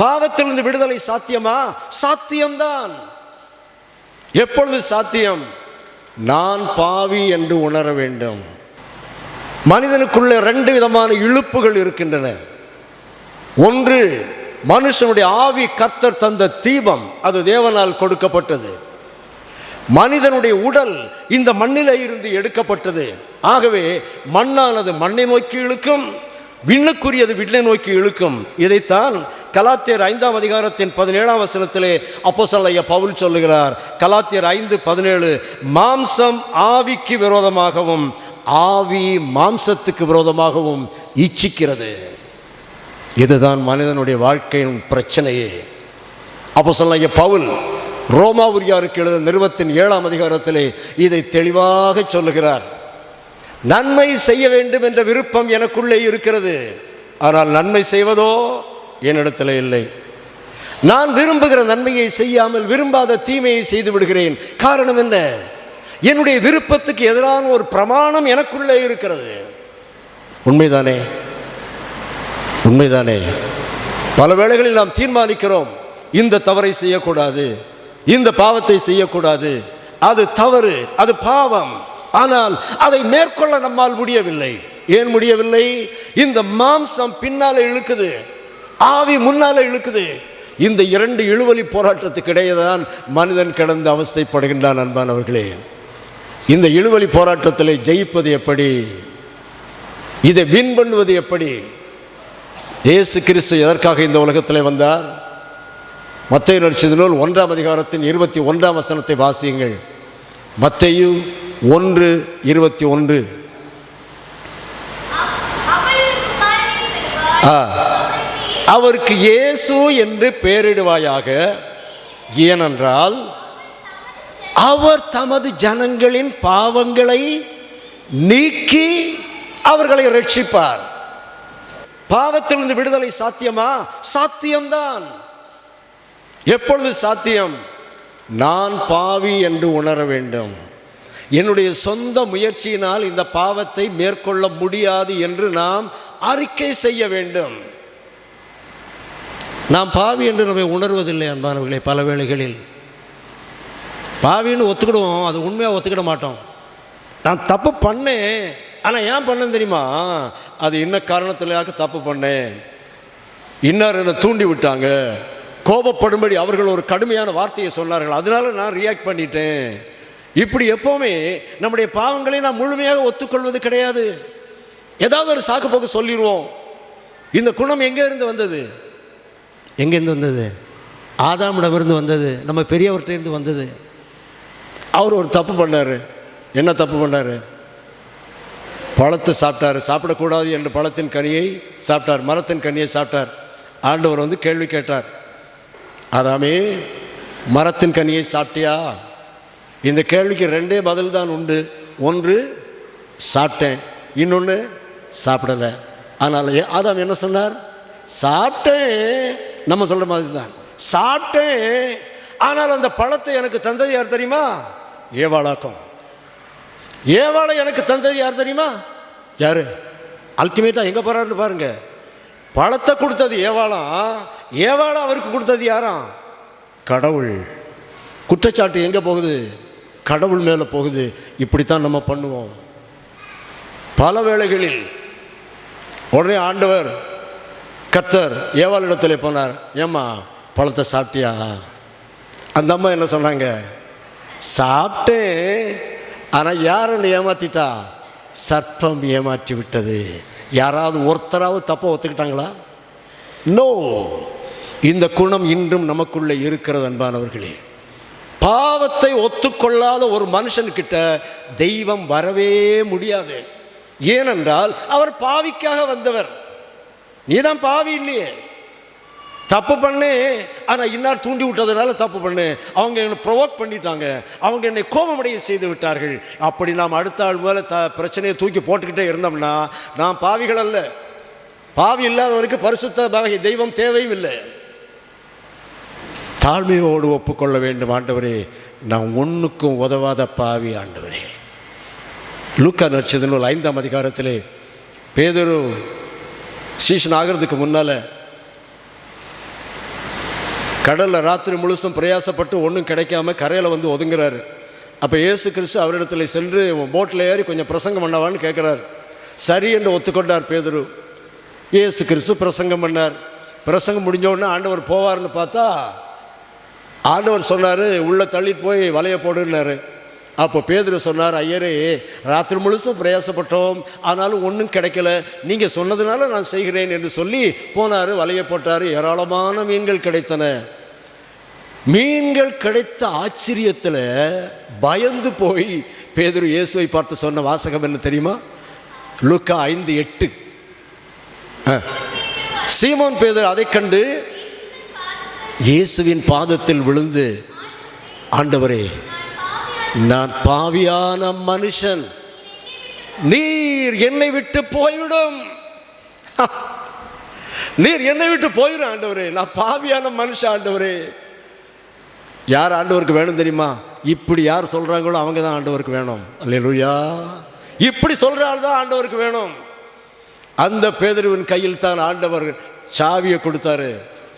பாவத்திலிருந்து விடுதலை சாத்தியமா? சாத்தியம்தான். எப்பொழுது சாத்தியம்? நான் பாவி என்று உணர வேண்டும். மனிதனுக்குள்ளே 2 விதமான இழுப்புகள் இருக்கின்றன. ஒன்று, மனுஷனுடைய ஆவி கர்த்தர் தந்த தீபம், அது தேவனால் கொடுக்கப்பட்டது. மனிதனுடைய உடல் இந்த மண்ணிலே இருந்து எடுக்கப்பட்டது. ஆகவே மண்ணானது மண்ணை நோக்கி இழுக்கும், விண்ணுக்குரியது விண்ணை நோக்கி இழுக்கும். இதைத்தான் கலாத்தியர் 5ஆம் அதிகாரத்தின் 17ஆம் வசனத்திலே அப்போஸ்தலனாகிய பவுல் சொல்லுகிறார். கலாத்தியர் 5:17, மாம்சம் ஆவிக்கு விரோதமாகவும் ஆவி மாம்சத்துக்கு விரோதமாகவும் இச்சிக்கிறது. இதுதான் மனிதனுடைய வாழ்க்கையின் பிரச்சனையே. அப்போஸ்தலனாகிய பவுல் ரோமாவுரியாருக்கு எழுதிய நிருபத்தின் 7ஆம் அதிகாரத்திலே இதை தெளிவாக சொல்லுகிறார். நன்மை செய்ய வேண்டும் என்ற விருப்பம் எனக்குள்ளே இருக்கிறது, ஆனால் நன்மை செய்வதோ என்னிடத்தில் இல்லை. நான் விரும்புகிற நன்மையை செய்யாமல் விரும்பாத தீமையை செய்து விடுகிறேன். காரணம் என்ன? என்னுடைய விருப்பத்துக்கு எதிரான ஒரு பிரமாணம் எனக்குள்ளே இருக்கிறது. உண்மைதானே? உண்மைதானே? பல வேளைகளில் நாம் தீர்மானிக்கிறோம், இந்த தவறை செய்யக்கூடாது, இந்த பாவத்தை செய்யக்கூடாது, அது தவறு, அது பாவம். ஆனால் அதை மேற்கொள்ள நம்மால் முடியவில்லை. ஏன் முடியவில்லை? இந்த மாம்சம் பின்னால இழுக்குது, ஆவி முன்னால இழுக்குது. இந்த 2 இழுவலி போராட்டத்துக்கு இடையே தான் மனிதன் கிடந்து அவஸ்தைப்படுகின்றான். அன்பானவர்களே, இந்த இழுவலி போராட்டத்தில் ஜெயிப்பது எப்படி? இதை வின் பண்ணுவது எப்படி? இயேசு கிறிஸ்து எதற்காக இந்த உலகத்தில் வந்தார்? மத்தேயு நற்செய்தி நூல் 1ஆம் அதிகாரத்தின் 21ஆம் வசனத்தை வாசியுங்கள். மத்தேயு 1:21. அவருக்கு இயேசு என்று பெயரிடுவாயாக, ஏனென்றால் அவர் தமது ஜனங்களின் பாவங்களை நீக்கி அவர்களை ரட்சிப்பார். பாவத்திலிருந்து விடுதலை சாத்தியமா? சாத்தியம்தான். எப்பொழுது சாத்தியம்? நான் பாவி என்று உணர வேண்டும். என்னுடைய சொந்த முயற்சியினால் இந்த பாவத்தை மேற்கொள்ள முடியாது என்று நாம் அறிக்கை செய்ய வேண்டும். நாம் பாவி என்று நம்ம உணர்வதில்லை. அன்பானவர்களே, பல வேளைகளில் பாவின்னு ஒத்துக்கிடுவோம், அது உண்மையாக ஒத்துக்கிட மாட்டோம். நான் தப்பு பண்ணேன், ஆனால் ஏன் பண்ணேன்னு தெரியுமா? அது என்ன காரணத்திலாக தப்பு பண்ணேன், இன்னார் என்னை தூண்டி விட்டாங்க, கோபப்படும்படி அவர்கள் ஒரு கடுமையான வார்த்தையை சொன்னார்கள், அதனால நான் ரியாக்ட் பண்ணிட்டேன். இப்படி எப்போவுமே நம்முடைய பாவங்களை நாம் முழுமையாக ஒத்துக்கொள்வது கிடையாது. ஏதாவது ஒரு சாக்கு போக்கு சொல்லிடுவோம். இந்த குணம் எங்கேருந்து வந்தது? எங்கேருந்து வந்தது? ஆதாமிடமிருந்து வந்தது, நம்ம பெரியவர்கிட்டேருந்து வந்தது. அவர் ஒரு தப்பு பண்ணார். என்ன தப்பு பண்ணார்? பழத்தை சாப்பிட்டார். சாப்பிடக்கூடாது என்று பழத்தின் கனியை சாப்பிட்டார், மரத்தின் கனியை சாப்பிட்டார். ஆண்டவர் வந்து கேள்வி கேட்டார், ஆதாமே மரத்தின் கனியை சாப்பிட்டியா? இந்த கேள்விக்கு 2 பதில் தான் உண்டு. ஒன்று சாப்பிட்டேன், இன்னொன்று சாப்பிடலை. ஆனால் ஆதாம் என்ன சொன்னார்? சாப்பிட்டேன். நம்ம சொல்கிற மாதிரி தான், சாப்பிட்டேன். ஆனால் அந்த பழத்தை எனக்கு தந்தது யார் தெரியுமா? ஏவாளாக்கும். ஏவாளை எனக்கு தந்தது யார் தெரியுமா? யார்? அல்டிமேட்டாக எங்கே போகிறாருன்னு பாருங்க. பழத்தை கொடுத்தது ஏவாளாம், ஏவாளை அவருக்கு கொடுத்தது யாராம்? கடவுள். குற்றச்சாட்டு எங்கே போகுது? கடவுள் மேலே போகுது. இப்படித்தான் நம்ம பண்ணுவோம் பல வேளைகளில். உடனே ஆண்டவர் கர்த்தர் ஏவாளிடத்தில் போனார். ஏம்மா பழத்தை சாப்பிட்டியா? அந்த அம்மா என்ன சொன்னாங்க? சாப்பிட்டேன். ஆனால் யார் என்னை ஏமாற்றிட்டா? சர்ப்பம் ஏமாற்றி விட்டது. யாராவது ஒருத்தராவது தப்பை ஒத்துக்கிட்டாங்களா? நோ. இந்த குணம் இன்றும் நமக்குள்ளே இருக்கிறது. அன்பானவர்களே, பாவத்தை ஒத்துக்கொள்ளாத ஒரு மனுஷன்கிட்ட தெய்வம் வரவே முடியாது. ஏனென்றால் அவர் பாவிக்காக வந்தவர். நீதான் பாவி இல்லையே. தப்பு பண்ணு, ஆனால் இன்னார் தூண்டி விட்டதுனால தப்பு பண்ணு. அவங்க என்னை ப்ரொவோக் பண்ணிட்டாங்க, அவங்க என்னை கோபமடைய செய்து விட்டார்கள். அப்படி நாம் அடுத்த ஆள் மேலே பிரச்சனையை தூக்கி போட்டுக்கிட்டே இருந்தோம்னா நாம் பாவிகள் அல்ல. பாவி இல்லாதவருக்கு பரிசுத்த தெய்வம் தேவையும் இல்லை. தாழ்மையோடு ஒப்புக்கொள்ள வேண்டும். ஆண்டவரே, நான் ஒன்றுக்கும் உதவாத பாவி ஆண்டவரே. லூக்கா நற்செய்தி நூல் 5ஆம் அதிகாரத்திலே பேதுரு சீஷன் ஆகிறதுக்கு முன்னால் கடலில் ராத்திரி முழுசும் பிரயாசப்பட்டு ஒன்றும் கிடைக்காம கரையில் வந்து ஒதுங்குறாரு. அப்போ இயேசு கிறிஸ்து அவரிடத்தில் சென்று போட்டில் ஏறி கொஞ்சம் பிரசங்கம் பண்ணவான்னு கேட்குறாரு. சரி என்று ஒத்துக்கொண்டார் பேதுரு. இயேசு கிறிஸ்து பிரசங்கம் பண்ணார். பிரசங்கம் முடிஞ்சோடனே ஆண்டவர் போவார்னு பார்த்தா ஆண்டவர் சொன்னார், உள்ளே தள்ளிட்டு போய் வலையை போடுன்னாரு. அப்போ பேதுரு சொன்னார், ஐயரே ராத்திரி முழுசும் பிரயாசப்பட்டோம், ஆனாலும் ஒன்றும் கிடைக்கல, நீங்கள் சொன்னதுனால நான் செய்கிறேன் என்று சொல்லி போனார். வலையை போட்டார். ஏராளமான மீன்கள் கிடைத்தன. மீன்கள் கிடைத்த ஆச்சரியத்தில் பயந்து போய் பேதுரு இயேசுவை பார்த்து சொன்ன வாசகம் என்ன தெரியுமா? லூக்கா 5:8. சீமோன் பேதுரு அதை கண்டு இயேசுவின் பாதத்தில் விழுந்து, ஆண்டவரே நான் பாவியான மனுஷன், நீர் என்னை விட்டு போய்விடும், நீர் என்னை விட்டு போயிடும் ஆண்டவரே, நான் பாவியான மனுஷன் ஆண்டவரே. யார் ஆண்டவருக்கு வேணும் தெரியுமா? இப்படி யார் சொல்றாங்களோ அவங்க தான் ஆண்டவருக்கு வேணும். அல்லேலூயா. இப்படி சொல்ற ஆள் தான் ஆண்டவருக்கு வேணும். அந்த பேதுருவின் கையில் தான் ஆண்டவர் சாவியை கொடுத்தாரு.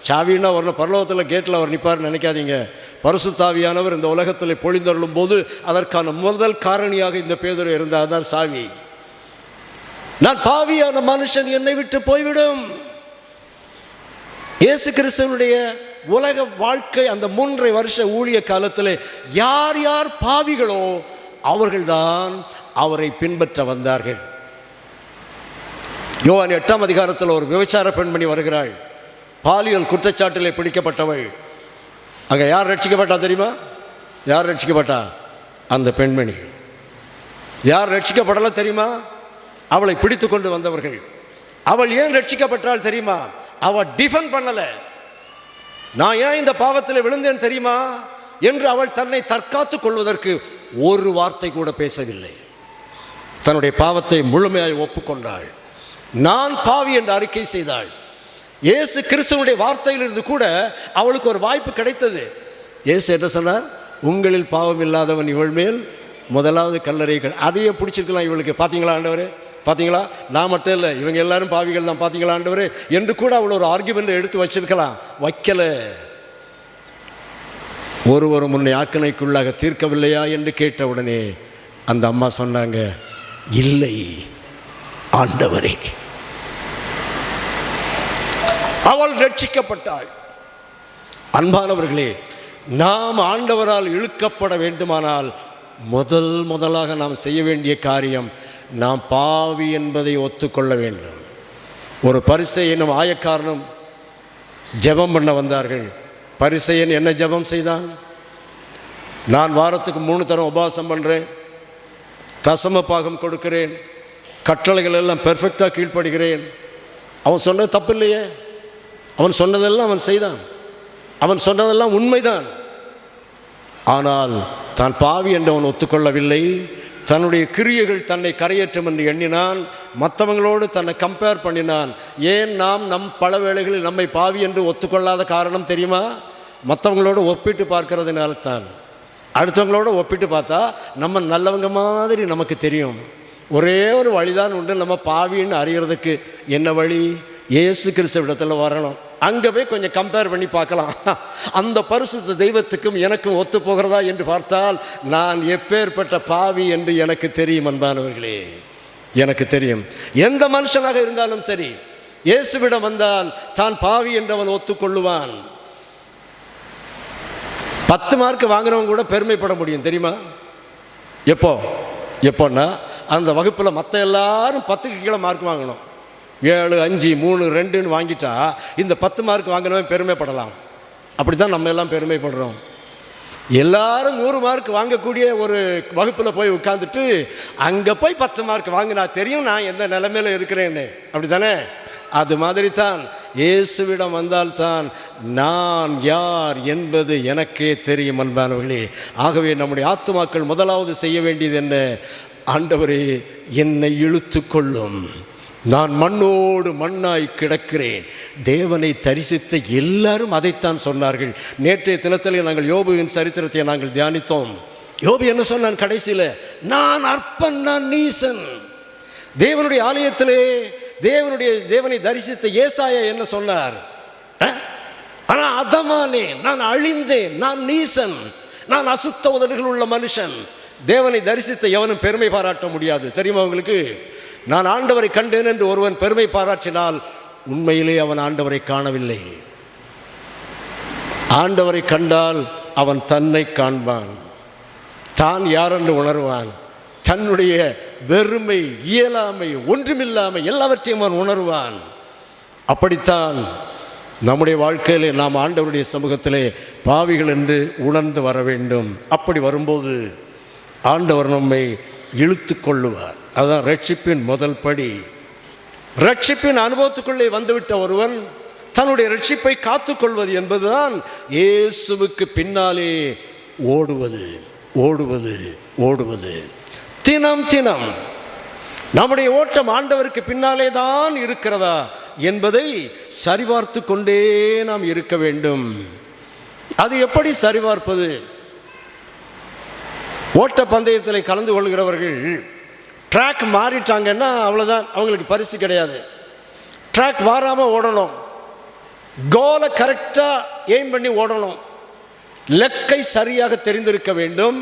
சாவின்னா ஒரு பரலோகத்தில் கேட்டில் அவர் நிற்பார் நினைக்காதீங்க. பரிசுத்த ஆவியானவர் இந்த உலகத்தில் பொழிந்தருளும் போது அதற்கான முதல் காரணியாக இந்த பேதுரு இருந்தார். தான் சாவி. நான் பாவியான மனுஷன், என்னை விட்டு போய்விடும். இயேசு கிறிஸ்துவனுடைய உலக வாழ்க்கை அந்த 3.5 வருஷ ஊழிய காலத்தில் யார் யார் பாவிகளோ அவர்கள்தான் அவரை பின்பற்ற வந்தார்கள். யோவான் 8ஆம் அதிகாரத்தில் ஒரு விபச்சார பெண்மணி வருகிறாள். பாலியல் குற்றச்சாட்டிலே பிடிக்கப்பட்டவள். அங்கே யார் ரட்சிக்கப்பட்டா தெரியுமா? யார் ரட்சிக்கப்பட்டா? அந்த பெண்மணி. யார் ரட்சிக்கப்படலை தெரியுமா? அவளை பிடித்து கொண்டு வந்தவர்கள். அவள் ஏன் ரட்சிக்கப்பட்டாள் தெரியுமா? அவள் டிஃபெண்ட் பண்ணலை. நான் ஏன் இந்த பாவத்தில் விழுந்தேன் தெரியுமா என்று அவள் தன்னை தற்காத்துக் கொள்வதற்கு ஒரு வார்த்தை கூட பேசவில்லை. தன்னுடைய பாவத்தை முழுமையாய் ஒப்புக்கொண்டாள். நான் பாவி என்று அறிக்கை செய்தாள். இயேசு கிறிஸ்துவனுடைய வார்த்தையிலிருந்து கூட அவளுக்கு ஒரு வாய்ப்பு கிடைத்தது. இயேசு என்ன சொன்னார்? உங்களில் பாவம் இல்லாதவன் இவள் மேல் முதலாவது கல்லறைகள். அதையே பிடிச்சிருக்கலாம் இவளுக்கு. பார்த்தீங்களா ஆண்டவரே, பார்த்தீங்களா, நான் மட்டும் இல்லை, இவங்க எல்லாரும் பாவிகள் தான், பார்த்தீங்களா ஆண்டவரே என்று கூட அவள் ஒரு ஆர்கியூமெண்ட் எடுத்து வச்சிருக்கலாம். வைக்கல. ஒருவர் முன்னை ஆக்கணைக்குள்ளாக தீர்க்கவில்லையா என்று கேட்ட உடனே அந்த அம்மா சொன்னாங்க, இல்லை ஆண்டவரே. அவள் ரட்சிக்கப்பட்டாள். அன்பானவர்களே, நாம் ஆண்டவரால் இழுக்கப்பட வேண்டுமானால் முதலாக நாம் செய்ய வேண்டிய காரியம், நாம் பாவி என்பதை ஒத்துக்கொள்ள வேண்டும். ஒரு பரிசேயனும் ஆயக்காரனும் ஜெபம் பண்ண வந்தார்கள். பரிசேயன் என்ன ஜெபம் செய்தான்? நான் வாரத்துக்கு 3 தரம் உபவாசம் பண்ணுறேன், தசம பாகம் கொடுக்கிறேன், கட்டளைகள் எல்லாம் பெர்ஃபெக்டாக கீழ்ப்படுகிறேன். அவன் சொன்னது தப்பு இல்லையே. அவன் சொன்னதெல்லாம் அவன் செய்தான். அவன் சொன்னதெல்லாம் உண்மைதான். ஆனால் தான் பாவி என்று அவன் ஒத்துக்கொள்ளவில்லை. தன்னுடைய கிரியைகள் தன்னை கரையேற்றும் என்று எண்ணினான். மற்றவங்களோடு தன்னை கம்பேர் பண்ணினான். ஏன் நாம் பல வேளைகளில் நம்மை பாவி என்று ஒத்துக்கொள்ளாத காரணம் தெரியுமா? மற்றவங்களோடு ஒப்பிட்டு பார்க்கறதுனால தான். அடுத்தவங்களோட ஒப்பிட்டு பார்த்தா நம்ம நல்லவங்க மாதிரி நமக்கு தெரியும். ஒரே ஒரு வழிதான் உண்டு நம்ம பாவின்னு அறிகிறதுக்கு. என்ன வழி? இயேசு கிறிஸ்துவிடத்தில் வரணும். அங்கே போய் கொஞ்சம் கம்பேர் பண்ணி பார்க்கலாம். அந்த பரிசுத்த தெய்வத்துக்கும் எனக்கும் ஒத்து போகிறதா என்று பார்த்தால் நான் எப்பேற்பட்ட பாவி என்று எனக்கு தெரியும். அன்பானவர்களே, எனக்கு தெரியும். எந்த மனுஷனாக இருந்தாலும் சரி, இயேசுவிடம் வந்தால் தான் பாவி என்று அவன் ஒத்துக்கொள்ளுவான். 10 மார்க் வாங்கினவங்க கூட பெருமைப்பட முடியும் தெரியுமா? எப்போன்னா அந்த வகுப்பில் மற்ற எல்லாரும் 10க்கு கீழே மார்க் வாங்கணும். 7, 5, 3, 2ன்னு வாங்கிட்டா இந்த 10 மார்க் வாங்கினவன் பெருமைப்படலாம். அப்படி தான் நம்ம எல்லாம் பெருமைப்படுறோம். எல்லாரும் 100 மார்க் வாங்கக்கூடிய ஒரு வகுப்பில் போய் உட்காந்துட்டு அங்கே போய் 10 மார்க் வாங்கினா தெரியும் நான் எந்த நிலைமையில் இருக்கிறேன்னு. அப்படி தானே? அது மாதிரி தான் இயேசுவிடம் வந்தால்தான் நான் யார் என்பது எனக்கே தெரியும். அன்பானவர்களே, ஆகவே நம்முடைய ஆத்துமாக்கள் முதலாவது செய்ய வேண்டியது என்ன? ஆண்டவரே, என்னை இழுத்து கொள்ளும், நான் மண்ணோடு மண்ணாய் கிடக்கிறேன். தேவனை தரிசித்த எல்லாரும் அதைத்தான் சொன்னார்கள். நேற்றைய தினத்தில் நாங்கள் யோபுவின் சரித்திரத்தை நாங்கள் தியானித்தோம். யோபு என்ன சொன்னான் கடைசியில்? நான் அற்பன், நான் நீசன். தேவனுடைய ஆலயத்திலே தேவனை தரிசித்த ஏசாயா என்ன சொன்னார்? ஆனால் அதமானே, நான் அழிந்தேன், நான் நீசன், நான் அசுத்த உதடுகள் உள்ள மனுஷன். தேவனை தரிசித்த எவனும் பெருமை பாராட்ட முடியாது. தெரியுமா உங்களுக்கு? நான் ஆண்டவரை கண்டேன் என்று ஒருவன் பெருமை பாராட்டினால் உண்மையிலே அவன் ஆண்டவரை காணவில்லை. ஆண்டவரை கண்டால் அவன் தன்னை காண்பான், தான் யாரென்று உணர்வான், தன்னுடைய வெறுமை, இயலாமை, ஒன்றுமில்லாமை எல்லாவற்றையும் அவன் உணர்வான். அப்படித்தான் நம்முடைய வாழ்க்கையிலே நாம் ஆண்டவருடைய சமூகத்திலே பாவிகள் என்று உணர்ந்து வர வேண்டும். அப்படி வரும்போது ஆண்டவர் நம்மை இழுத்து கொள்ளுவார். அதுதான் ரட்சிப்பின் முதல் படி. ரட்சிப்பின் அனுபவத்துக்குள்ளே வந்துவிட்ட ஒருவன் தன்னுடைய ரட்சிப்பை காத்துக்கொள்வது என்பதுதான் இயேசுவுக்கு பின்னாலே ஓடுவது, ஓடுவது, ஓடுவது. தினம் தினம் நம்முடைய ஓட்டம் ஆண்டவருக்கு பின்னாலே தான் இருக்கிறதா என்பதை சரிபார்த்து கொண்டே நாம் இருக்க வேண்டும். அது எப்படி சரிபார்ப்பது? ஓட்ட பந்தயத்தில் கலந்து கொள்கிறவர்கள் ட்ராக் மாறிட்டாங்கன்னா அவ்வளோதான், அவங்களுக்கு பரிசு கிடையாது. ட்ராக் மாறாமல் ஓடணும், கோலை கரெக்டாக எய்ம் பண்ணி ஓடணும், லெக்கை சரியாக தெரிந்திருக்க வேண்டும்,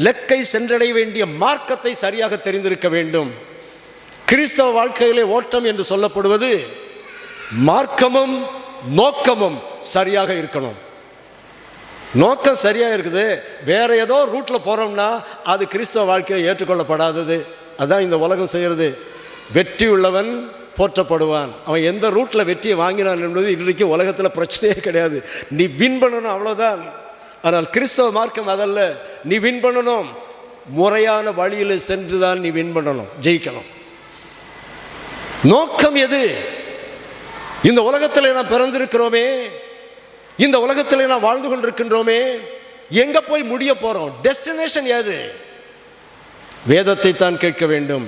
லெக்கை சென்றடைய வேண்டிய மார்க்கத்தை சரியாக தெரிந்திருக்க வேண்டும். கிறிஸ்தவ வாழ்க்கையிலே ஓட்டம் என்று சொல்லப்படுவது மார்க்கமும் நோக்கமும் சரியாக இருக்கணும். நோக்கம் சரியாக இருக்குது, வேற ஏதோ ரூட்டில் போகிறோம்னா அது கிறிஸ்தவ வாழ்க்கையை ஏற்றுக்கொள்ளப்படாதது. அதுதான் இந்த உலகம் செய்கிறது. வெற்றி உள்ளவன் போற்றப்படுவான். அவன் எந்த ரூட்டில் வெற்றியை வாங்கினான் என்பது இன்றைக்கு உலகத்தில் பிரச்சனையே கிடையாது. நீ வின் பண்ணணும், அவ்வளோதான். ஆனால் கிறிஸ்தவ மார்க்கம் அதல்ல. நீ வின் பண்ணணும், முறையான வழியில் சென்று தான் நீ வின் பண்ணணும், ஜெயிக்கணும். நோக்கம் எது? இந்த உலகத்தில் நாம் பிறந்திருக்கிறோமே, இந்த உலகத்தில் நாம் வாழ்ந்து கொண்டிருக்கின்றோமே, எங்கே போய் முடிய போகிறோம்? டெஸ்டினேஷன் எது? வேதத்தை தான் கேட்க வேண்டும்.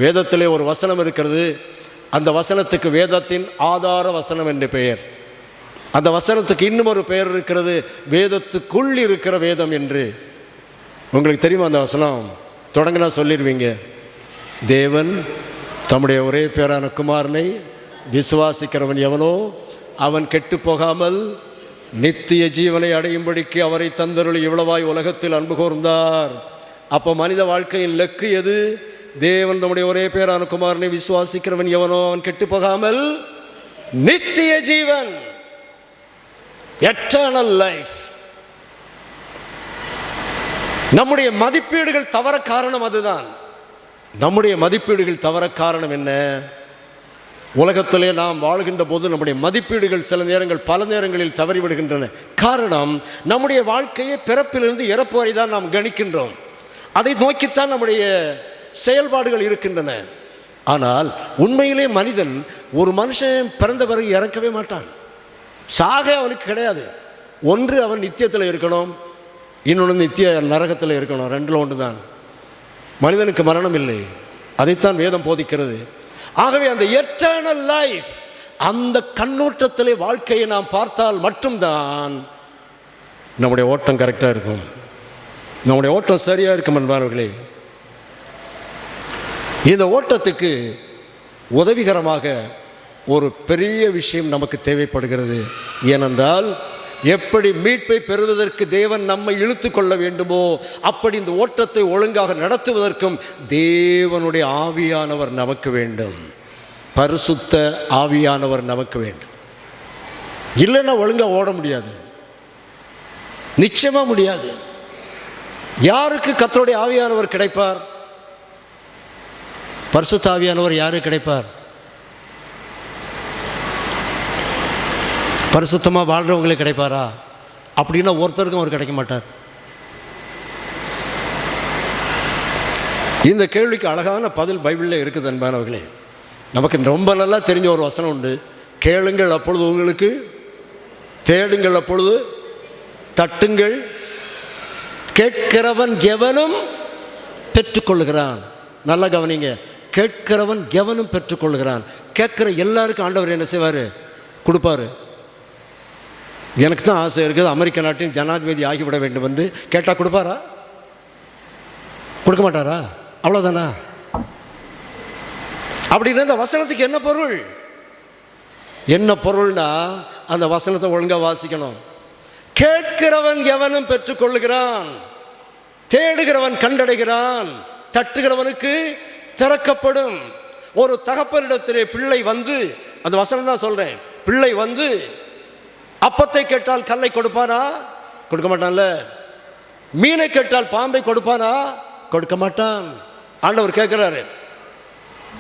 வேதத்திலே ஒரு வசனம் இருக்கிறது, அந்த வசனத்துக்கு வேதத்தின் ஆதார வசனம் என்று பெயர். அந்த வசனத்துக்கு இன்னும் ஒரு பெயர் இருக்கிறது, வேதத்துக்குள் இருக்கிற வேதம் என்று. உங்களுக்கு தெரியுமா அந்த வசனம்? தொடங்கினா சொல்லிடுவீங்க. தேவன் தம்முடைய ஒரே பேரான குமாரனை விசுவாசிக்கிறவன் எவனோ அவன் கெட்டு போகாமல் நித்திய ஜீவனை அடையும்படிக்கு அவரை தந்தருளி இவ்வளவாய் உலகத்தில் அன்பு கூர்ந்தார். அப்போ மனித வாழ்க்கையின் லக்கு எது? தேவன் தம்முடைய ஒரே பேரான குமாரனை விசுவாசிக்கிறவன் எவனோ அவன் கெட்டு போகாமல் நித்திய ஜீவன், எட்டர்னல் லைஃப். நம்முடைய மதிப்பீடுகள் தவற காரணம் அதுதான். நம்முடைய மதிப்பீடுகள் தவற காரணம் என்ன? உலகத்திலே நாம் வாழ்கின்ற போது நம்முடைய மதிப்பீடுகள் சில நேரங்கள் பல நேரங்களில் தவறிவிடுகின்றன. காரணம், நம்முடைய வாழ்க்கையை பிறப்பிலிருந்து இறப்பு வரை தான் நாம் கணிக்கின்றோம். அதை நோக்கித்தான் நம்முடைய செயல்பாடுகள் இருக்கின்றன. ஆனால் உண்மையிலே மனிதன், ஒரு மனுஷன் பிறந்த பிறகு இறக்கவே மாட்டான். சாக அவனுக்கு கிடையாது. ஒன்று அவன் நித்தியத்தில் இருக்கணும், இன்னொன்று நித்திய நரகத்தில் இருக்கணும். ரெண்டில் ஒன்று தான். மனிதனுக்கு மரணம் இல்லை. அதைத்தான் வேதம் போதிக்கிறது. ஆகவே அந்த எட்டர்னல் லைஃப், அந்த கண்ணோட்டத்திலே வாழ்க்கையை நாம் பார்த்தால் மட்டும்தான் நம்முடைய ஓட்டம் கரெக்டாக இருக்கும், நம்முடைய ஓட்டம் சரியாக இருக்கும். என்பார்களே, இந்த ஓட்டத்துக்கு உதவிகரமாக ஒரு பெரிய விஷயம் நமக்கு தேவைப்படுகிறது. ஏனென்றால், எப்படி மீட்பை பெறுவதற்கு தேவன் நம்மை இழுத்து கொள்ள வேண்டுமோ அப்படி இந்த ஓட்டத்தை ஒழுங்காக நடத்துவதற்கும் தேவனுடைய ஆவியானவர் நமக்கு வேண்டும். பரிசுத்த ஆவியானவர் நமக்கு வேண்டும். இல்லைன்னா ஒழுங்காக ஓட முடியாது, நிச்சயமாக முடியாது. யாருக்கு கர்த்தருடைய ஆவியானவர் கிடைப்பார்? பரிசுத்த ஆவியானவர் யாருக்கு கிடைப்பார்? பரிசுத்தமாக வாழ்கிறவங்களுக்கு கிடைப்பாரா? அப்படின்னா ஒருத்தருக்கும் அவர் கிடைக்க மாட்டார். இந்த கேள்விக்கு அழகான பதில் பைபிளில் இருக்குது அன்பானவர்களே. நமக்கு ரொம்ப நல்லா தெரிஞ்ச ஒரு வசனம் உண்டு. கேளுங்கள் அப்பொழுது உங்களுக்கு, தேடுங்கள் அப்பொழுது தட்டுங்கள், கேட்கிறவன் எவனும் பெற்றுக்கொள்ளுகிறான். நல்லா கவனிங்க, கேட்கிறவன் எவனும் பெற்றுக்கொள்ளுகிறான். கேட்கிற எல்லாருக்கும் ஆண்டவர் என்ன செய்வார்? கொடுப்பாரு. எனக்கு தான் ஆசை இருக்குது, அமெரிக்க நாட்டின் ஜனாதிபதி ஆகிவிட வேண்டும் என்று கேட்டால் கொடுப்பாரா? கொடுக்க மாட்டாரா? அவ்வளோதானா? அப்படின்னு இந்த வசனத்துக்கு என்ன பொருள்? என்ன பொருள்னா அந்த வசனத்தை ஒழுங்காக வாசிக்கணும். கேட்கிறவன் எவனும் பெற்றுக்கொள்ளுகிறான், தேடுகிறவன் கண்டடைகிறான், தட்டுகிறவனுக்கு திறக்கப்படும். ஒரு தகப்பனிடத்திலே பிள்ளை வந்து, அந்த வசனம் தான் சொல்றேன், பிள்ளை வந்து அப்பத்தை கேட்டால் கல்லை கொடுப்பானா? கொடுக்க மாட்டான்ல. மீனை கேட்டால் பாம்பை கொடுப்பானா? கொடுக்க மாட்டான். ஆண்டவர் கேட்கிறாரு,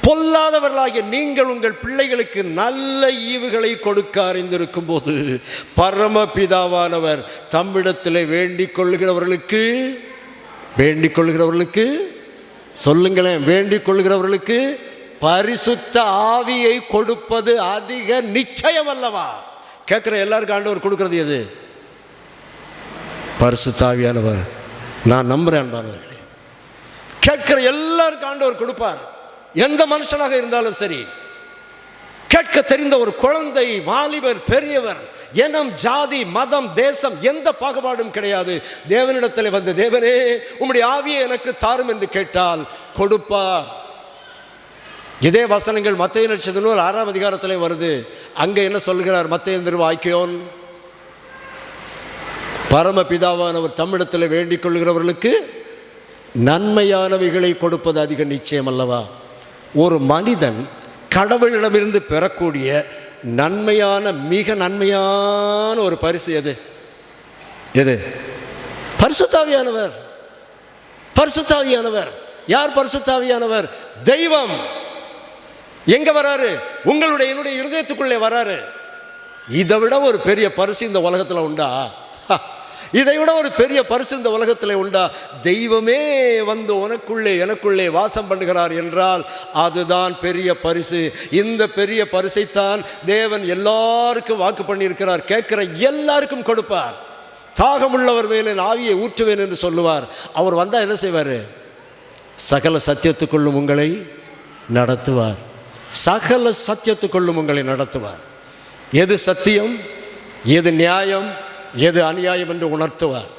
பொல்லாதவர்களாகிய நீங்கள் உங்கள் பிள்ளைகளுக்கு நல்ல ஈவுகளை கொடுக்க அறிந்திருக்கும் போது பரமபிதாவானவர் தம்மிடத்தில் வேண்டிக் கொள்கிறவர்களுக்கு சொல்லுங்களேன், வேண்டிக் கொள்கிறவர்களுக்கு பரிசுத்த ஆவியை கொடுப்பது அதிக நிச்சயம் அல்லவா? கேட்கிற எல்லாருக்கும் ஆண்டவர் கொடுக்கிறது எது? பரிசுத்த ஆவியானவர். நான் நம்புறேன் அன்பானவர்களே, கேட்கிற எல்லாருக்கும் ஆண்டவர் கொடுப்பார். எந்த மனுஷனாக இருந்தாலும் சரி, கேட்க தெரிந்த ஒரு குழந்தை, வாலிபர், பெரியவர், இனம், ஜாதி, மதம், தேசம், எந்த பாகுபாடும் கிடையாது. தேவனிடத்தில் வந்து, தேவனே உம்முடைய ஆவியை எனக்கு தாரும் என்று கேட்டால் கொடுப்பார். இதே வசனங்கள் மத்தேயு நற்செய்தி நூல் 6ஆம் அதிகாரத்தில் வருது. அங்கே என்ன சொல்கிறார்? மத்தேயு வாக்கியோன், பரமபிதாவானவர் தம்மிடத்தில் வேண்டிக் கொள்கிறவர்களுக்கு நன்மையானவைகளை கொடுப்பது அதிக நிச்சயம் அல்லவா? ஒரு மனிதன் கடவுளிடமிருந்து பெறக்கூடிய நன்மையான, மிக நன்மையான ஒரு பரிசு எது? பரிசுத்த ஆவியானவர். பரிசுத்த ஆவியானவர். யார் பரிசுத்த ஆவியானவர்? தெய்வம். எங்க வராரு? உங்களுடைய என்னுடைய இருதயத்துக்குள்ளே வராரு. இதை விட ஒரு பெரிய பரிசு இந்த உலகத்தில் உண்டா? இதை விட ஒரு பெரிய பரிசு இந்த உலகத்தில் உண்டா? தெய்வமே வந்து உனக்குள்ளே எனக்குள்ளே வாசம் பண்ணுகிறார் என்றால் அதுதான் பெரிய பரிசு. இந்த பெரிய பரிசைத்தான் தேவன் எல்லாருக்கும் வாக்கு பண்ணியிருக்கிறார். கேட்கிற எல்லாருக்கும் கொடுப்பார். தாகமுள்ளவர் மேலே ஆவியை ஊற்றுவேன் என்று சொல்லுவார். அவர் வந்தால் என்ன செய்வார்? சகல சத்தியத்துக்குள்ளும் உங்களை நடத்துவார். சகல சத்தியத்துக்குள்ளும் உங்களை நடத்துவார். எது சத்தியம், எது நியாயம், எது அநியாயம் என்று உணர்த்துவார்.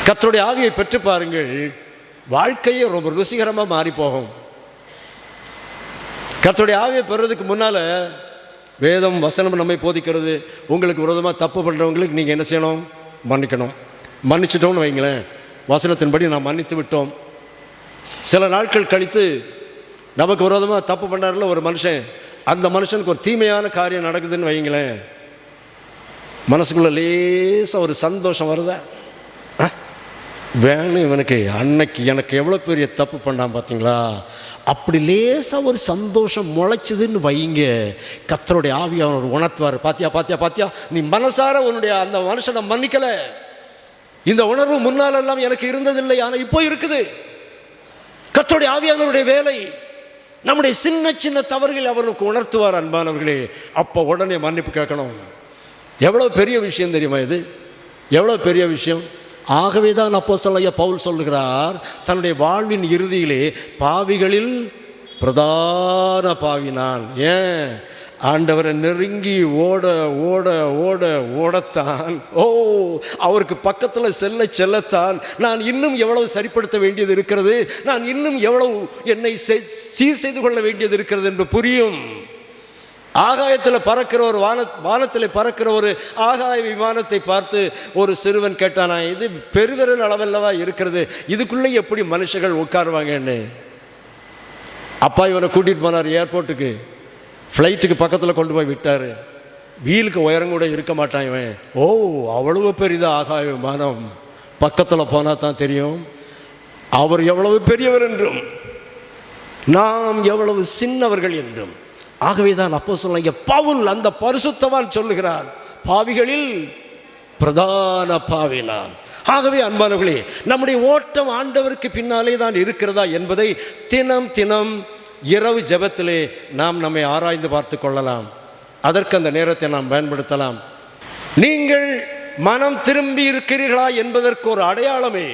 கர்த்தருடைய ஆவியை பெற்று பாருங்கள், வாழ்க்கையே ரொம்ப ருசிகரமாக மாறி போகும். கர்த்தருடைய ஆவியை பெறுறதுக்கு முன்னால் வேதம் வசனம் நம்மை போதிக்கிறது. உங்களுக்கு விரோதமாக தப்பு பண்ணுறவங்களுக்கு நீங்கள் என்ன செய்யணும்? மன்னிக்கணும். மன்னிச்சிட்டோம்னு வைங்களேன், வசனத்தின்படி நாம் மன்னித்து விட்டோம். சில நாட்கள் கழித்து நமக்கு விரோதமாக தப்பு பண்ணார்ல ஒரு மனுஷன், அந்த மனுஷனுக்கு ஒரு தீமையான காரியம் நடக்குதுன்னு வைங்களேன், மனசுக்குள்ள லேசாக ஒரு சந்தோஷம் வருதா? வேணும் இவனுக்கு, அன்னைக்கு எனக்கு எவ்வளோ பெரிய தப்பு பண்ணான் பார்த்தீங்களா, அப்படி லேசாக ஒரு சந்தோஷம் முளைச்சிதுன்னு வைங்க. கர்த்தருடைய ஆவியானவர் உணர்த்துவார். பாத்தியா பாத்தியா பாத்தியா, நீ மனசார உன்னுடைய அந்த மனுஷனை மன்னிக்கலை. இந்த உணர்வு முன்னாலெல்லாம் எனக்கு இருந்ததில்லை, ஆனால் இப்போ இருக்குது. கர்த்தருடைய ஆவியானவருடைய வேலை. நம்முடைய சின்ன சின்ன தவறுகள் அவருக்கு உணர்த்துவார். அன்பானவர்களே, அப்போ உடனே மன்னிப்பு கேட்கணும். எவ்வளோ பெரிய விஷயம் தெரியுமா இது? எவ்வளோ பெரிய விஷயம். ஆகவே தான் அப்போஸ்தலனாகிய பவுல் சொல்லுகிறார், தன்னுடைய வாழ்வின் இறுதியிலே பாவிகளில் பிரதான பாவி நான். ஏன்? ஆண்டவரை நெருங்கி ஓட ஓட ஓட ஓடத்தான், அவருக்கு பக்கத்தில் செல்லத்தான் நான் இன்னும் எவ்வளவு சரிப்படுத்த வேண்டியது இருக்கிறது, நான் இன்னும் எவ்வளவு என்னை சீர் செய்து கொள்ள வேண்டியது இருக்கிறது என்று புரியும். ஆகாயத்தில் பறக்கிற ஒரு வானத்தில் பறக்கிற ஒரு ஆகாய விமானத்தை பார்த்து ஒரு சிறுவன் கேட்டானா, இது பெருவிரல் அளவல்லவா இருக்கிறது, இதுக்குள்ளே எப்படி மனுஷர்கள் உட்காருவாங்கன்னு. அப்பா இவனை கூட்டிகிட்டு போனார் ஏர்போர்ட்டுக்கு. ஃப்ளைட்டுக்கு பக்கத்தில் கொண்டு போய் விட்டார். வீலுக்கு உயரம் கூட இருக்க மாட்டான் இவன். அவ்வளவு பெரிதாக ஆகாய விமானம். பக்கத்தில் போனால் தான் தெரியும் அவர் எவ்வளவு பெரியவர் என்றும் நாம் எவ்வளவு சின்னவர்கள் என்றும். ஆகவே தான் அப்போஸ்தலனாகிய பவுல் அந்த பரிசுத்தவான் சொல்லுகிறார், பாவிகளில் பிரதான பாவி நான். ஆகவே அன்பானவர்களே, நம்முடைய ஓட்டம் ஆண்டவருக்கு பின்னாலே தான் இருக்கிறதா என்பதை தினம் தினம் இரவு ஜெபத்திலே நாம் நம்மை ஆராய்ந்து பார்த்து கொள்ளலாம். அதற்கு அந்த நேரத்தை நாம் பயன்படுத்தலாம். நீங்கள் மனம் திரும்பி இருக்கிறீர்களா என்பதற்கு ஒரு அடையாளமே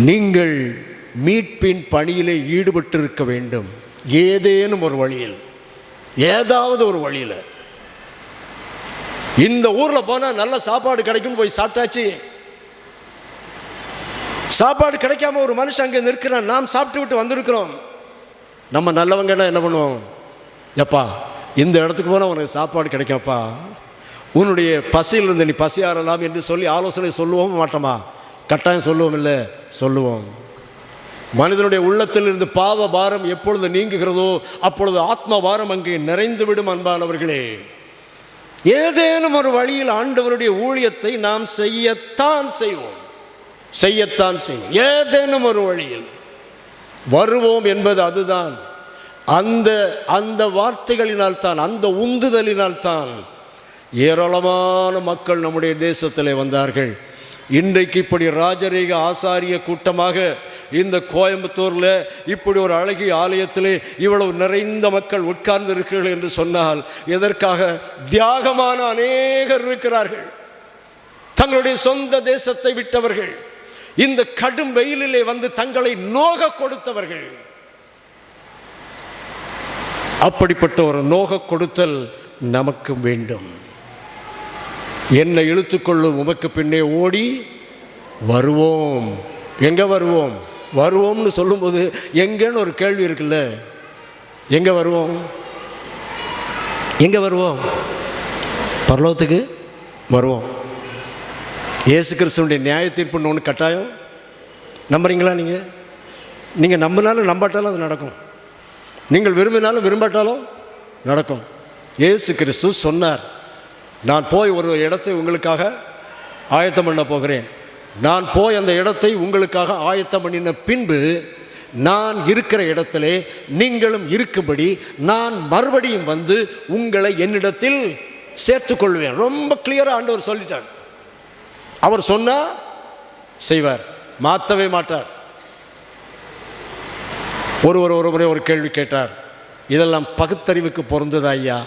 நீங்கள் மீட்பின் பணியிலே ஈடுபட்டு இருக்க வேண்டும். ஏதேனும் ஒரு வழியில், ஏதாவது ஒரு வழியில். இந்த ஊரில் போனால் நல்ல சாப்பாடு கிடைக்கும்னு போய் சாப்பிட்டாச்சு. சாப்பாடு கிடைக்காம ஒரு மனுஷன் அங்கே நிற்கிறான், நாம் சாப்பிட்டு விட்டு வந்திருக்கிறோம். நம்ம நல்லவங்கன்னா என்ன பண்ணுவோம்? எப்பா இந்த இடத்துக்கு போனால் உனக்கு சாப்பாடு கிடைக்கும்ப்பா, உன்னுடைய பசியிலிருந்து நீ பசியாறலாம் என்று சொல்லி ஆலோசனை சொல்லுவோம் மாட்டோமா? கட்டாயம் சொல்லுவோம், இல்லை சொல்லுவோம். மனிதனுடைய உள்ளத்தில் இருந்து பாவ பாரம் எப்பொழுது நீங்குகிறதோ அப்பொழுது ஆத்ம பாரம் அங்கே நிறைந்துவிடும். அன்பானவர்களே, ஏதேனும் ஒரு வழியில் ஆண்டவருடைய ஊழியத்தை நாம் செய்யத்தான் செய்வோம். ஏதேனும் ஒரு வழியில் வருவோம் என்பது அதுதான். அந்த வார்த்தைகளினால் தான், அந்த உந்துதலினால் தான் ஏராளமான மக்கள் நம்முடைய தேசத்திலே வந்தார்கள். இன்றைக்கு இப்படி ராஜரீக ஆசாரிய கூட்டமாக இந்த கோயம்புத்தூரில் இப்படி ஒரு அழகிய ஆலயத்திலே இவ்வளவு நிறைந்த மக்கள் உட்கார்ந்து இருக்கிறார்கள் என்று சொன்னால் எதற்காக? தியாகமான அநேகர் இருக்கிறார்கள். தங்களுடைய சொந்த தேசத்தை விட்டவர்கள், இந்த கடும் வெயிலிலே வந்து தங்களை நோக கொடுத்தவர்கள். அப்படிப்பட்ட ஒரு நோக கொடுத்தல் நமக்கு வேண்டும். என்னை இழுத்துக்கொள்ளும் உமக்கு பின்னே ஓடி வருவோம். எங்கே வருவோம்? வருவோம்னு சொல்லும்போது எங்கேன்னு ஒரு கேள்வி இருக்குல்ல. எங்கே வருவோம்? பரலோகத்துக்கு வருவோம். இயேசு கிறிஸ்துவினுடைய நியாய தீர்ப்புன்னு ஒன்று கட்டாயம். நம்புறீங்களா? நீங்கள் நம்பினாலும் நம்பாட்டாலும் அது நடக்கும். நீங்கள் விரும்பினாலும் விரும்பாட்டாலும் நடக்கும். இயேசு கிறிஸ்து சொன்னார், நான் போய் ஒரு இடத்தை உங்களுக்காக ஆயத்தம் பண்ண போகிறேன். நான் போய் அந்த இடத்தை உங்களுக்காக ஆயத்தம் பண்ணின பின்பு நான் இருக்கிற இடத்திலே நீங்களும் இருக்கும்படி நான் மறுபடியும் வந்து உங்களை என்னிடத்தில் சேர்த்துக்கொள்வேன். ரொம்ப கிளியராக ஆண்டவர் சொல்லிட்டார். அவர் சொன்னால் செய்வார், மாற்றவே மாட்டார். ஒரு முறை ஒரு கேள்வி கேட்டார், இதெல்லாம் பகுத்தறிவுக்கு பொருந்ததா ஐயா?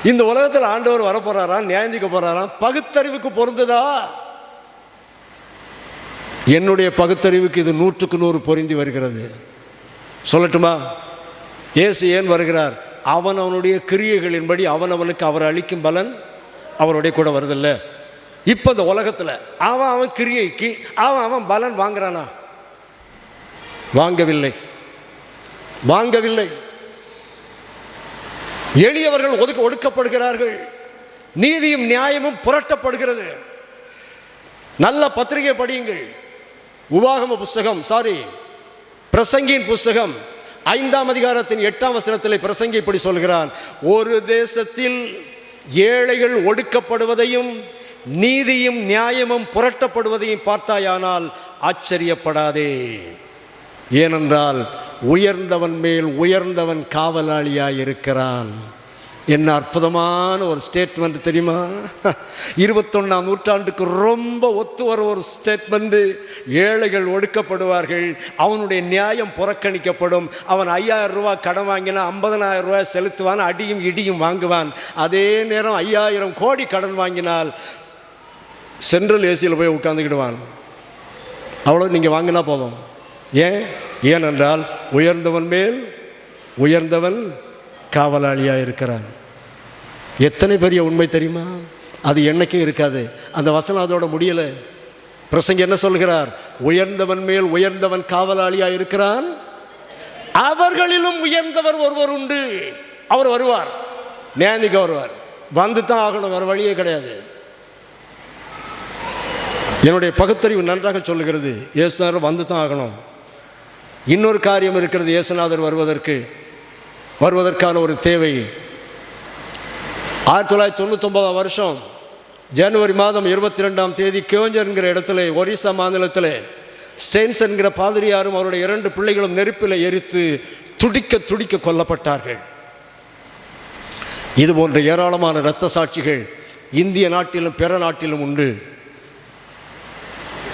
இந்த உலகத்தில் ஆண்டவர் வரப்போறாராம், நியாயந்திக்க போறாராம், பகுத்தறிவுக்கு பொருந்ததா? என்னுடைய பகுத்தறிவுக்கு இது 100க்கு 100 பொருந்தி வருகிறது. சொல்லட்டுமா? இயேசு ஏன் வருகிறார்? அவனுடைய கிரியைகளின்படி அவனுக்கு அவர் அளிக்கும் பலன் அவருடைய கூட வருதில்ல. இப்போ இந்த உலகத்தில் அவன் கிரியைக்கு அவன் பலன் வாங்குறானா? வாங்கவில்லை. எளியவர்கள் ஒடுக்கப்படுகிறார்கள். நீதியும் நியாயமும் புரட்டப்படுகிறது. நல்ல பத்திரிகை படியுங்கள். உபாகம புஸ்தகம், பிரசங்கியின் புஸ்தகம் 5ஆம் அதிகாரத்தின் 8ஆம் வசனத்தில் பிரசங்கி இப்படி சொல்கிறான், ஒரு தேசத்தில் ஏழைகள் ஒடுக்கப்படுவதையும் நீதியும் நியாயமும் புரட்டப்படுவதையும் பார்த்தாயானால் ஆச்சரியப்படாதே. ஏனென்றால் உயர்ந்தவன் மேல் உயர்ந்தவன் காவலாளியாய் இருக்கிறான். என்ன அற்புதமான ஒரு ஸ்டேட்மெண்ட் தெரியுமா? 21ஆம் நூற்றாண்டுக்கு ரொம்ப ஒத்து வர ஒரு ஸ்டேட்மெண்ட். ஏழைகள் ஒடுக்கப்படுவார்கள், அவனுடைய நியாயம் புறக்கணிக்கப்படும். அவன் 5000 ரூபாய் கடன் வாங்கினா 50,000 ரூபாய் செலுத்துவான், அடியும் இடியும் வாங்குவான். அதே நேரம் 5000 கோடி கடன் வாங்கினால் சென்ட்ரல் ஏசியில் போய் உட்காந்துக்கிடுவான். அவ்வளோ நீங்கள் வாங்கினா போதும். ஏனென்றால் உயர்ந்தவன் மேல் உயர்ந்தவன் காவலாளியாக இருக்கிறான். எத்தனை பெரிய உண்மை தெரியுமா? அது என்னைக்கும் இருக்காது. அந்த வசனம் அதோட முடியலை. பிரசங்கி என்ன சொல்கிறார்? உயர்ந்தவன் மேல் உயர்ந்தவன் காவலாளியாக இருக்கிறான், அவர்களிலும் உயர்ந்தவர் ஒருவர் உண்டு. அவர் வருவார், நியாயந்திக்க வருவார். வந்து தான் ஆகணும், வேறு வழியே கிடையாது. என்னுடைய பகுத்தறிவு நன்றாக சொல்லுகிறது, இயேசுநாதர் வந்து தான் ஆகணும். இன்னொரு காரியம் இருக்கிறது. இயேசுநாதர் வருவதற்கான ஒரு தேவை. 1999 வருஷம் ஜனவரி மாதம் 22ஆம் தேதி கியோஞ்சர் என்கிற இடத்துல, ஒரிசா மாநிலத்தில் ஸ்டெயின்ஸ் என்கிற பாதிரியாரும் அவருடைய 2 பிள்ளைகளும் நெருப்பில் எரித்து துடிக்க கொல்லப்பட்டார்கள். இது போன்ற ஏராளமான இரத்த சாட்சிகள் இந்திய நாட்டிலும் பிற நாட்டிலும் உண்டு.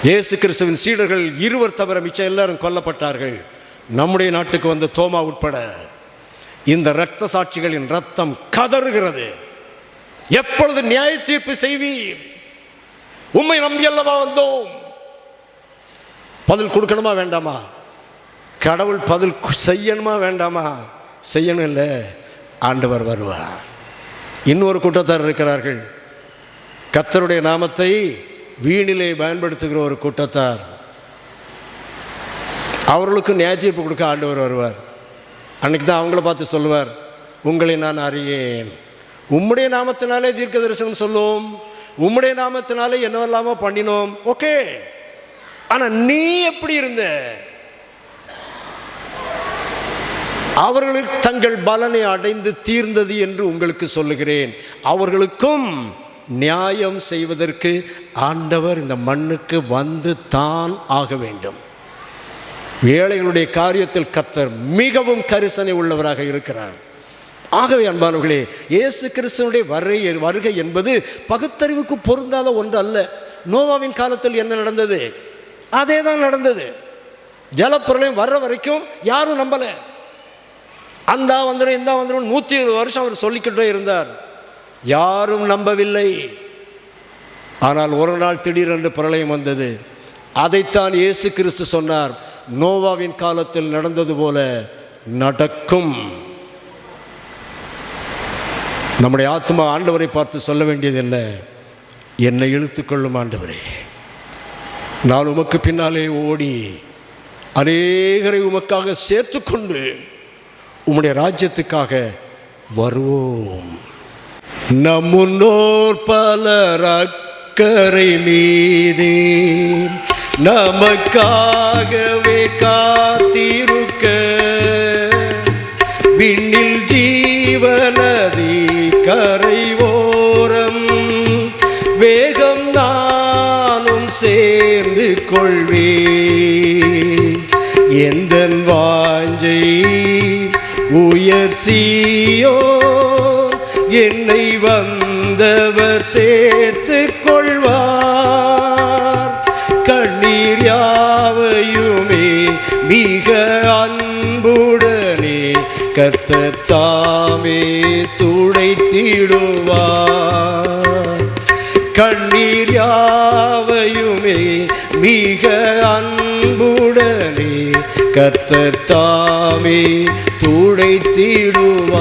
இயேசு கிறிஸ்துவின் சீடர்கள் 2 தவிர மிச்சம் எல்லாரும் கொல்லப்பட்டார்கள். நம்முடைய நாட்டுக்கு வந்த தோமா உட்பட இந்த இரத்த சாட்சிகளின் ரத்தம் கதறுகிறது. எப்பொழுது நியாய தீர்ப்பு செய்வீர்? உம்மை நம்பி அல்லவா வந்தோம். பதில் கொடுக்கணுமா வேண்டாமா? கடவுள் பதில் செய்யணுமா வேண்டாமா? செய்யணும். இல்லை, ஆண்டவர் வருவார். இன்னொரு கூட்டத்தார் இருக்கிறார்கள், கர்த்தருடைய நாமத்தை வீணிலே பயன்படுத்துகிற ஒரு கூட்டத்தார். அவர்களுக்கு நியாய தீர்ப்பு கொடுக்க ஆண்டவர் வருவார். அன்றைக்கி தான் அவங்கள பார்த்து சொல்லுவார், உங்களை நான் அறியேன், உம்முடைய நாமத்தினாலே தீர்க்க தரிசனம் சொல்லுவோம், உம்முடைய நாமத்தினாலே என்னவெல்லாமோ பண்ணினோம், ஓகே, ஆனால் நீ எப்படி இருந்த? அவர்களுக்கு தங்கள் பலனை அடைந்து தீர்ந்தது என்று உங்களுக்கு சொல்லுகிறேன். அவர்களுக்கும் நியாயம் செய்வதற்கு ஆண்டவர் இந்த மண்ணுக்கு வந்து தான் ஆக வேண்டும். ஏழைகளுடைய காரியத்தில் கர்த்தர் மிகவும் கரிசனை உள்ளவராக இருக்கிறார். ஆகவே அன்பானவர்களே, இயேசு கிறிஸ்துவனுடைய வருகை என்பது பகுத்தறிவுக்கு பொருந்தாத ஒன்று அல்ல. நோவாவின் காலத்தில் என்ன நடந்தது? அதே தான் நடந்தது. ஜலப்பிரளயம் வர்ற வரைக்கும் யாரும் நம்பலை. அந்த வந்துடும் இந்த வந்துடும் 120 வருஷம் அவர் சொல்லிக்கிட்டே இருந்தார், யாரும் நம்பவில்லை. ஆனால் ஒரு நாள் திடீரென்று பிரளயம் வந்தது. அதைத்தான் இயேசு கிறிஸ்து சொன்னார், நோவாவின் காலத்தில் நடந்தது போல நடக்கும். நம்முடைய ஆத்மா ஆண்டவரை பார்த்து சொல்ல வேண்டியது என்ன? என்னை இழுத்துக்கொள்ளும் ஆண்டவரே, நான் உமக்கு பின்னாலே ஓடி அநேகரை உமக்காக சேர்த்துக்கொண்டு உம்முடைய ராஜ்யத்துக்காக வருவோம். நம் முன்னோர் பலர் அக்கரை மீதே நமக்காகவே காத்திருக்க, விண்ணில் ஜீவநதி கரைவோரம் வேகம் நானும் சேர்ந்து கொள்வேன். எந்தன் வாஞ்சை உயர் சீயோன், என்னை வந்தவர் சேர்த்து கொள்வார். கண்ணீர் யாவையுமே மிக அன்புடனே கர்த்தர் தாமே துடைத்திடுவார். கண்ணீர் யாவையுமே மிக அன்புடனே கர்த்தர் தாமே துடைத்திடுவார்.